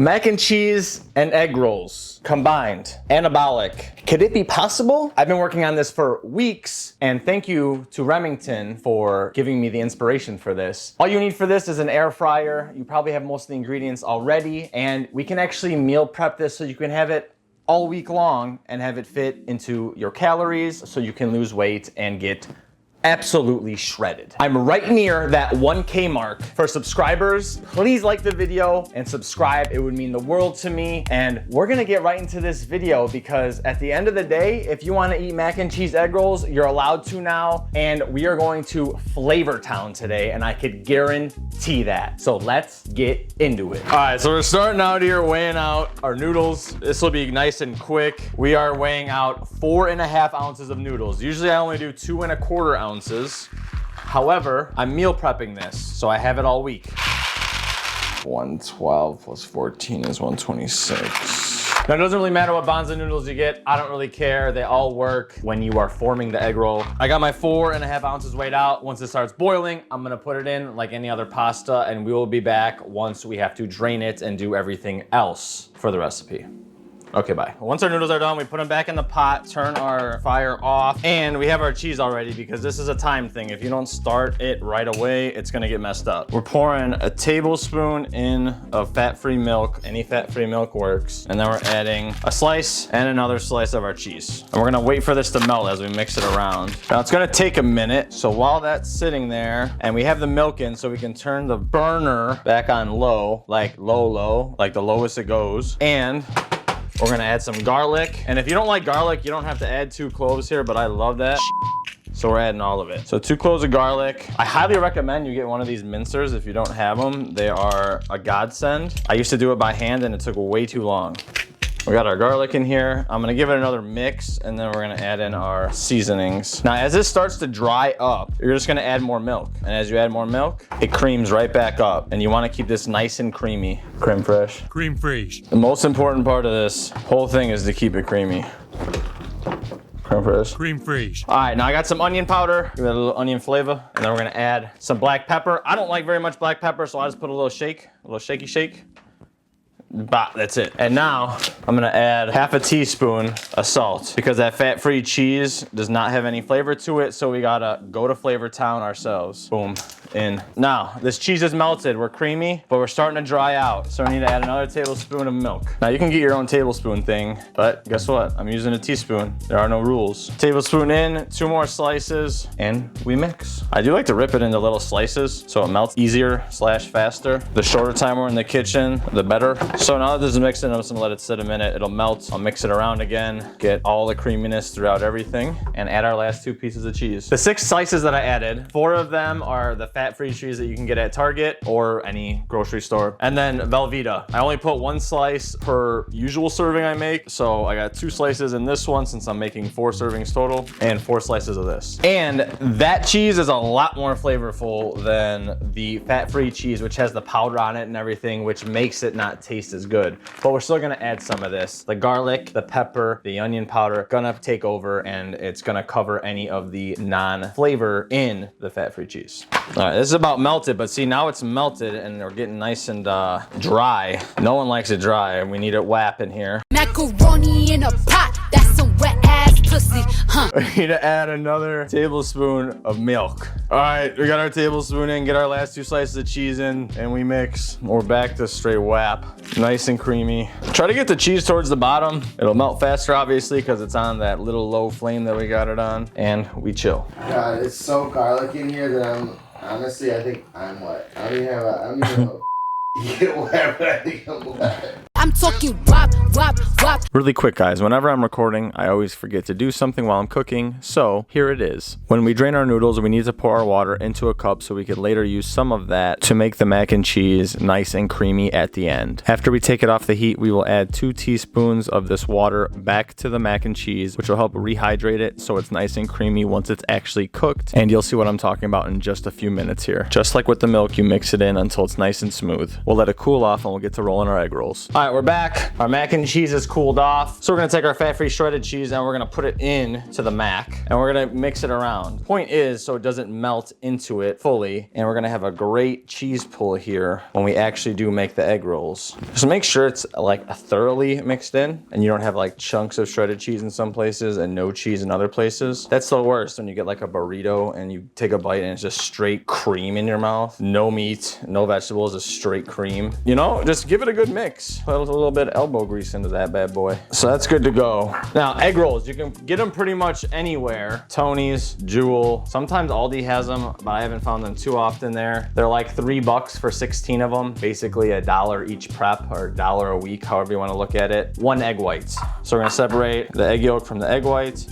Mac and cheese and egg rolls combined. Anabolic. Could it be possible? I've been working on this for weeks, and thank you to Remington for giving me the inspiration for this. All you need for this is an air fryer. You probably have most of the ingredients already, and we can actually meal prep this so you can have it all week long and have it fit into your calories so you can lose weight and get absolutely shredded. I'm right near that 1K mark. For subscribers, please like the video and subscribe. It would mean the world to me. And we're gonna get right into this video because at the end of the day, if you wanna eat mac and cheese egg rolls, you're allowed to now. And we are going to Flavor Town today, and I could guarantee that. So let's get into it. All right, so we're starting out here weighing out our noodles. This will be nice and quick. We are weighing out 4.5 ounces of noodles. Usually I only do 2.25 ounces. However, I'm meal prepping this, so I have it all week. 112 plus 14 is 126. Now, it doesn't really matter what bonza noodles you get. I don't really care. They all work when you are forming the egg roll. I got my 4.5 ounces weighed out. Once it starts boiling, I'm gonna put it in like any other pasta, and we will be back once we have to drain it and do everything else for the recipe. Okay, bye. Once our noodles are done, we put them back in the pot, turn our fire off, and we have our cheese already because this is a time thing. If you don't start it right away, it's gonna get messed up. We're pouring a tablespoon in of fat-free milk. Any fat-free milk works. And then we're adding a slice and another slice of our cheese. And we're gonna wait for this to melt as we mix it around. Now, it's gonna take a minute, so while that's sitting there, and we have the milk in so we can turn the burner back on low, like low, like the lowest it goes, and we're gonna add some garlic. And if you don't like garlic, you don't have to add 2 cloves here, but I love that. So we're adding all of it. So 2 cloves of garlic. I highly recommend you get one of these mincers if you don't have them. They are a godsend. I used to do it by hand and it took way too long. We got our garlic in here. I'm gonna give it another mix, and then we're gonna add in our seasonings. Now, as this starts to dry up, you're just gonna add more milk. And as you add more milk, it creams right back up. And you wanna keep this nice and creamy. Creme fraiche. Cream fraiche. The most important part of this whole thing is to keep it creamy. Creme fraiche. Cream fraiche. All right, now I got some onion powder. Give it a little onion flavor. And then we're gonna add some black pepper. I don't like very much black pepper, so I just put a little shake, a little shaky shake. Bah, that's it. And now I'm gonna add half a teaspoon of salt because that fat-free cheese does not have any flavor to it, so we gotta go to Flavor Town ourselves. Boom, in. Now, this cheese is melted. We're creamy, but we're starting to dry out, so we need to add another tablespoon of milk. Now, you can get your own tablespoon thing, but guess what? I'm using a teaspoon. There are no rules. Tablespoon in, 2 more slices, and we mix. I do like to rip it into little slices so it melts easier / faster. The shorter time we're in the kitchen, the better. So now that this is mixing, I'm just gonna let it sit a minute. It'll melt. I'll mix it around again, get all the creaminess throughout everything, and add our last 2 pieces of cheese. The 6 slices that I added, 4 of them are the fat-free cheese that you can get at Target or any grocery store. And then Velveeta. I only put 1 slice per usual serving I make, so I got 2 slices in this one since I'm making 4 servings total, and 4 slices of this. And that cheese is a lot more flavorful than the fat-free cheese, which has the powder on it and everything, which makes it not taste as good. But we're still gonna add some of this. The garlic, the pepper, the onion powder, gonna take over, and it's gonna cover any of the non-flavor in the fat-free cheese. All right, this is about melted, but see, now it's melted and we're getting nice and dry. No one likes it dry, and we need it whap in here. Macaroni in a pot, that's some wet ass pussy, huh? We need to add another tablespoon of milk. All right, we got our tablespoon in, get our last 2 slices of cheese in, and we mix. We're back to straight whap. Nice and creamy. Try to get the cheese towards the bottom. It'll melt faster, obviously, because it's on that little low flame that we got it on, and we chill. God, it's so garlic in here that honestly, I think I'm wet. I don't even have a get wet, but I think I'm wet. I'm talking wop, wop, wop. Really quick, guys, whenever I'm recording, I always forget to do something while I'm cooking, so here it is. When we drain our noodles, we need to pour our water into a cup so we could later use some of that to make the mac and cheese nice and creamy at the end. After we take it off the heat, we will add 2 teaspoons of this water back to the mac and cheese, which will help rehydrate it so it's nice and creamy once it's actually cooked, and you'll see what I'm talking about in just a few minutes here. Just like with the milk, you mix it in until it's nice and smooth. We'll let it cool off and we'll get to rolling our egg rolls. All right, we're we're back. Our mac and cheese is cooled off. So we're gonna take our fat-free shredded cheese and we're gonna put it in to the mac and we're gonna mix it around. Point is, so it doesn't melt into it fully, and we're gonna have a great cheese pull here when we actually do make the egg rolls. Just make sure it's like thoroughly mixed in and you don't have like chunks of shredded cheese in some places and no cheese in other places. That's the worst when you get like a burrito and you take a bite and it's just straight cream in your mouth. No meat, no vegetables, just straight cream. You know, just give it a good mix. Put a little bit of elbow grease into that bad boy. So that's good to go. Now, egg rolls, you can get them pretty much anywhere. Tony's, Jewel, sometimes Aldi has them, but I haven't found them too often there. They're like $3 for 16 of them, basically $1 each prep or $1 a week, however you want to look at it. 1 egg white. So we're gonna separate the egg yolk from the egg white.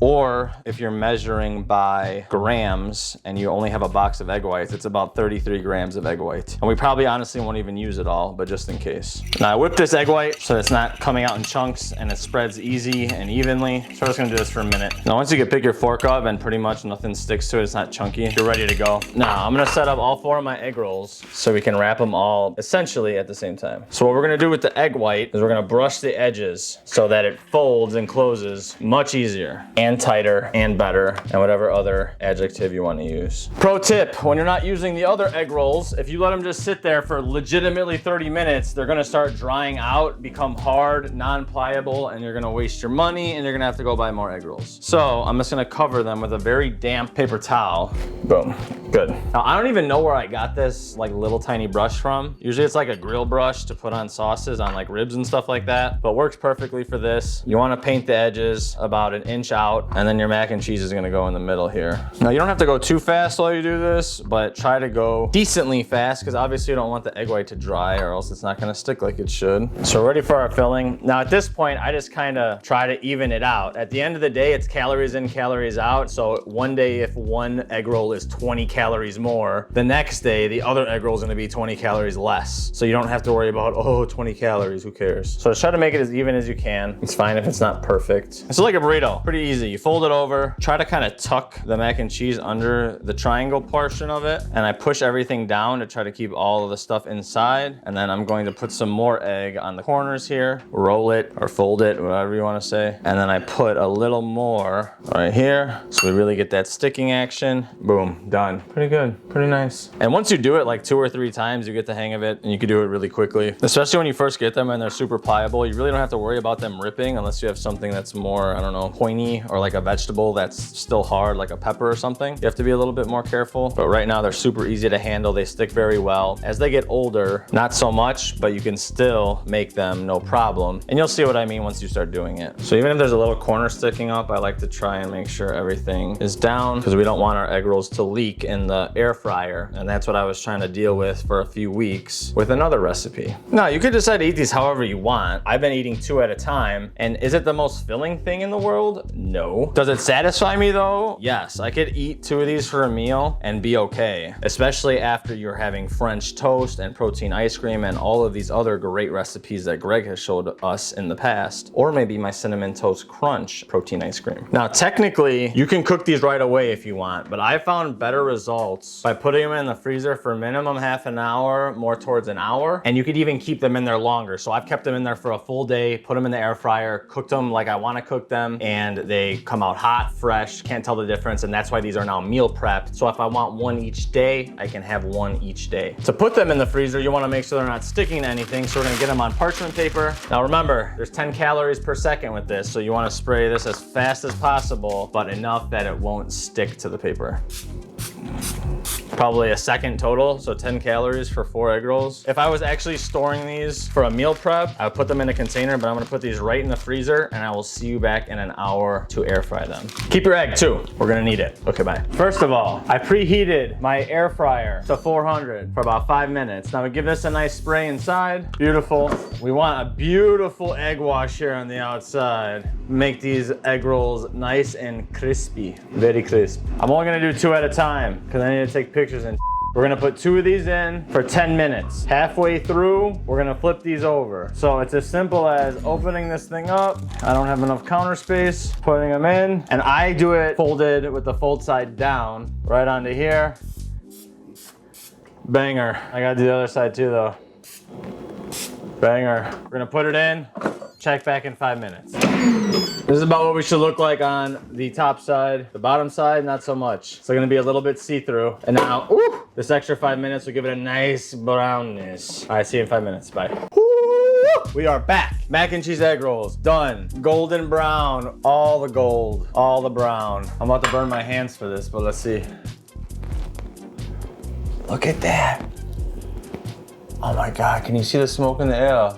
Or if you're measuring by grams and you only have a box of egg whites, it's about 33 grams of egg white. And we probably honestly won't even use it all, but just in case. Now I whip this egg white so it's not coming out in chunks and it spreads easy and evenly. So we're just gonna do this for a minute. Now once you can pick your fork up and pretty much nothing sticks to it, it's not chunky, you're ready to go. Now I'm gonna set up all 4 of my egg rolls so we can wrap them all essentially at the same time. So what we're gonna do with the egg white is we're gonna brush the edges so that it folds and closes much easier and tighter and better, and whatever other adjective you want to use. Pro tip, when you're not using the other egg rolls, if you let them just sit there for legitimately 30 minutes, they're gonna start drying out, become hard, non-pliable, and you're gonna waste your money and you're gonna have to go buy more egg rolls. So I'm just gonna cover them with a very damp paper towel. Boom, good. Now I don't even know where I got this like little tiny brush from. Usually it's like a grill brush to put on sauces on like ribs and stuff like that, but works perfectly for this. You wanna paint the edges about 1 inch out, and then your mac and cheese is gonna go in the middle here. Now you don't have to go too fast while you do this, but try to go decently fast because obviously you don't want the egg white to dry or else it's not gonna stick like it should. So we're ready for our filling. Now at this point, I just kinda try to even it out. At the end of the day, it's calories in, calories out. So one day if one egg roll is 20 calories more, the next day the other egg roll is gonna be 20 calories less. So you don't have to worry about, oh, 20 calories, who cares? So just try to make it as even as you can. It's fine if it's not perfect. It's like a burrito, pretty easy. You fold it over, try to kind of tuck the mac and cheese under the triangle portion of it, and I push everything down to try to keep all of the stuff inside, and then I'm going to put some more egg on the corners here, roll it or fold it, whatever you want to say, and then I put a little more right here so we really get that sticking action. Boom, done. Pretty good, pretty nice. And once you do it like 2 or 3 times, you get the hang of it and you can do it really quickly, especially when you first get them and they're super pliable. You really don't have to worry about them ripping unless you have something that's more, I don't know, pointy or like a vegetable that's still hard, like a pepper or something. You have to be a little bit more careful, but right now they're super easy to handle. They stick very well. As they get older, not so much, but you can still make them no problem. And you'll see what I mean once you start doing it. So even if there's a little corner sticking up, I like to try and make sure everything is down because we don't want our egg rolls to leak in the air fryer. And that's what I was trying to deal with for a few weeks with another recipe. Now you could decide to eat these however you want. I've been eating 2 at a time. And is it the most filling thing in the world? No. Does it satisfy me though? Yes, I could eat 2 of these for a meal and be okay, especially after you're having French toast and protein ice cream and all of these other great recipes that Greg has showed us in the past, or maybe my cinnamon toast crunch protein ice cream. Now, technically, you can cook these right away if you want, but I found better results by putting them in the freezer for minimum half an hour, more towards an hour, and you could even keep them in there longer. So I've kept them in there for a full day, put them in the air fryer, cooked them like I want to cook them, and they come out hot, fresh, can't tell the difference, and that's why these are now meal prepped. So if I want 1 each day, I can have 1 each day. To put them in the freezer, you want to make sure they're not sticking to anything, so we're going to get them on parchment paper. Now remember, there's 10 calories per second with this, so you want to spray this as fast as possible, but enough that it won't stick to the paper. Probably a second total, so 10 calories for 4 egg rolls. If I was actually storing these for a meal prep, I would put them in a container, but I'm gonna put these right in the freezer and I will see you back in an hour to air fry them. Keep your egg too, we're gonna need it. Okay, bye. First of all, I preheated my air fryer to 400 for about 5 minutes. Now we give this a nice spray inside, beautiful. We want a beautiful egg wash here on the outside. Make these egg rolls nice and crispy, very crisp. I'm only gonna do 2 at a time because I need to take pictures and we're gonna put 2 of these in for 10 minutes. Halfway through, we're gonna flip these over. So it's as simple as opening this thing up. I don't have enough counter space, putting them in, and I do it folded with the fold side down, right onto here. Banger. I gotta do the other side too though. Banger. We're gonna put it in, check back in 5 minutes. This is about what we should look like on the top side. The bottom side, not so much. It's gonna be a little bit see-through. And now, ooh, this extra 5 minutes will give it a nice brownness. All right, see you in 5 minutes, bye. We are back. Mac and cheese egg rolls, done. Golden brown, all the gold, all the brown. I'm about to burn my hands for this, but let's see. Look at that. Oh my God, can you see the smoke in the air?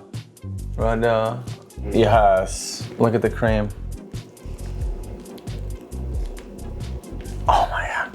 Right there. Yes. Look at the cream. Oh my God.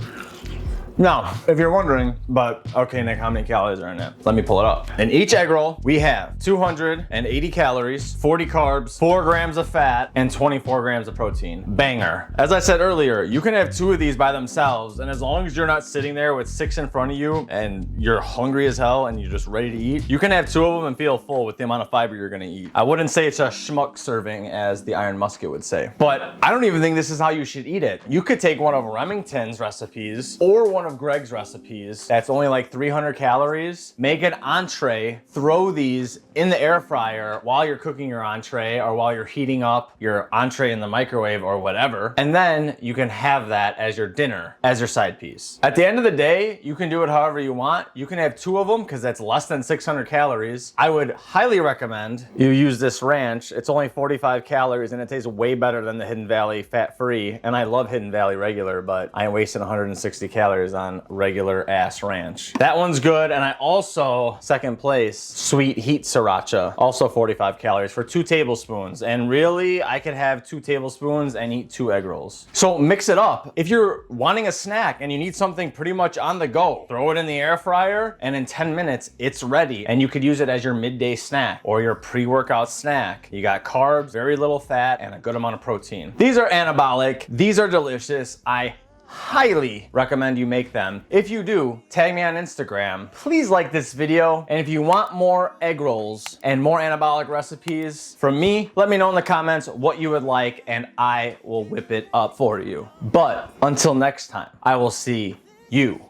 Now, if you're wondering, but okay, Nick, how many calories are in it? Let me pull it up. In each egg roll, we have 280 calories, 40 carbs, 4 grams of fat, and 24 grams of protein. Banger. As I said earlier, you can have 2 of these by themselves, and as long as you're not sitting there with 6 in front of you and you're hungry as hell and you're just ready to eat, you can have 2 of them and feel full with the amount of fiber you're gonna eat. I wouldn't say it's a schmuck serving, as the Iron Musket would say, but I don't even think this is how you should eat it. You could take one of Remington's recipes or one of Greg's recipes that's only like 300 calories, make an entree, throw these in the air fryer while you're cooking your entree or while you're heating up your entree in the microwave or whatever, and then you can have that as your dinner, as your side piece. At the end of the day, you can do it however you want. You can have 2 of them because that's less than 600 calories. I would highly recommend you use this ranch. It's only 45 calories and it tastes way better than the Hidden Valley fat-free, and I love Hidden Valley regular, but I ain't wasting 160 calories on regular ass ranch. That one's good, and I also, second place, sweet heat sriracha, also 45 calories for 2 tablespoons. And really, I could have 2 tablespoons and eat 2 egg rolls. So mix it up. If you're wanting a snack and you need something pretty much on the go, throw it in the air fryer, and in 10 minutes, it's ready. And you could use it as your midday snack or your pre-workout snack. You got carbs, very little fat, and a good amount of protein. These are anabolic. These are delicious. I highly recommend you make them. If you do, tag me on Instagram. Please like this video. And if you want more egg rolls and more anabolic recipes from me, let me know in the comments what you would like and I will whip it up for you. But until next time, I will see you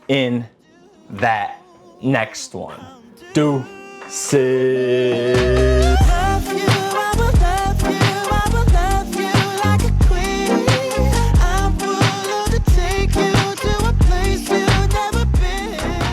in that next one. Deuces.